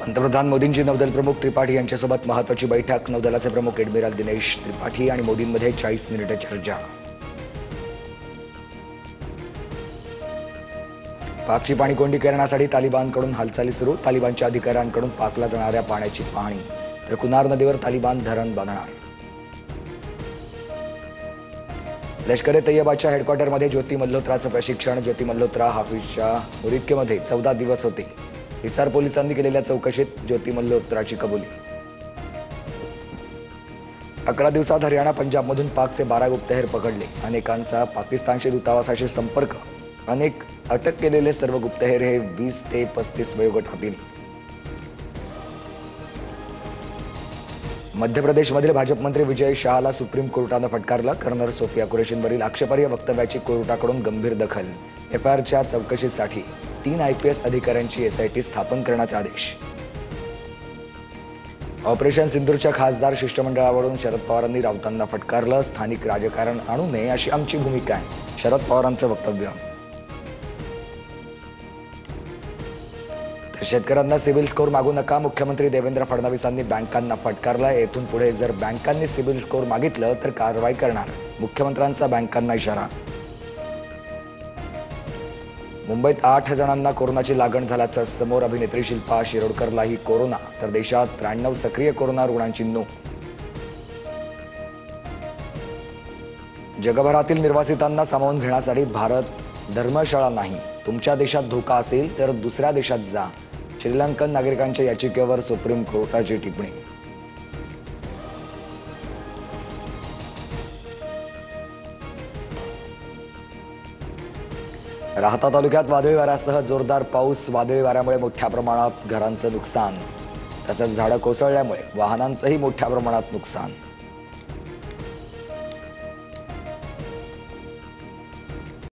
पंतप्रधान मोदींची नौदल प्रमुख त्रिपाठी यांच्यासोबत महत्त्वाची बैठक। नौदलाचे प्रमुख एडमिरल दिनेश त्रिपाठी आणि मोदींमध्ये 40 मिनिटे चर्चा। पाकची पाणीकोंडी करण्यासाठी तालिबानकडून हालचाली सुरू। तालिबानच्या अधिकाऱ्यांकडून पाकला जाणाऱ्या पाण्याची पाहणी, तर कुनार नदीवर तालिबान धरण बांधणार। लष्कर ए तैयबाच्या हेडक्वार्टरमध्ये ज्योती मल्होत्राचं प्रशिक्षण। ज्योती मल्होत्रा हाफिजच्या मुरिक्केमध्ये 14 दिवस होते। हिसार पोलिसांनी केलेल्या चौकशीत ज्योती मल्होत्राची कबुली। 11 दिवसात हरियाणा पंजाबमधून पाकचे 12 गुप्तहेर पकडले। अनेकांचा पाकिस्तानशी दूतावासाशी संपर्क। अनेक अटक केलेले सर्व गुप्तहेर हे 20 ते 35 वयोगटातील। मध्य प्रदेशमधील भाजप मंत्री विजय शहाला सुप्रीम कोर्टानं फटकारलं। कर्नल सोफिया कुरेशींवरील आक्षेपार्ह वक्तव्याची कोर्टाकडून गंभीर दखल। एफआयआरच्या चौकशीसाठी 3 IPS अधिकाऱ्यांची SIT स्थापन करण्याचे आदेश। ऑपरेशन सिंदूरच्या खासदार शिष्टमंडळावरून शरद पवारांनी राऊतांना फटकारलं। स्थानिक राजकारण आणू नये अशी आमची भूमिका आहे, शरद पवारांचं वक्तव्य। शेतकऱ्यांना सिबिल स्कोर मागू नका, मुख्यमंत्री देवेंद्र फडणवीसांनी बँकांना फटकारला। येथून पुढे जर बँकांनी सिबिल स्कोर मागितलं तर कारवाई करणार, मुख्यमंत्र्यांचा बँकांना इशारा। मुंबईत 8 जणांना कोरोनाची लागण झाल्याचं समोर। अभिनेत्री शिल्पा शिरोडकरलाही कोरोना, तर देशात 93 सक्रिय कोरोना रुग्णांची नोंद। जगभरातील निर्वासितांना सामावून घेण्यासाठी भारत धर्मशाळा नाही। तुमच्या देशात धोका असेल तर दुसऱ्या देशात जा। श्रीलंकन नागरिकांच्या याचिकेवर सुप्रीम कोर्टाची टिप्पणी। राहता तालुक्यात वादळी वाऱ्यासह जोरदार पाऊस। वादळी वाऱ्यामुळे मोठ्या प्रमाणात घरांचं नुकसान, तसंच झाडं कोसळल्यामुळे वाहनांचंही मोठ्या प्रमाणात नुकसान।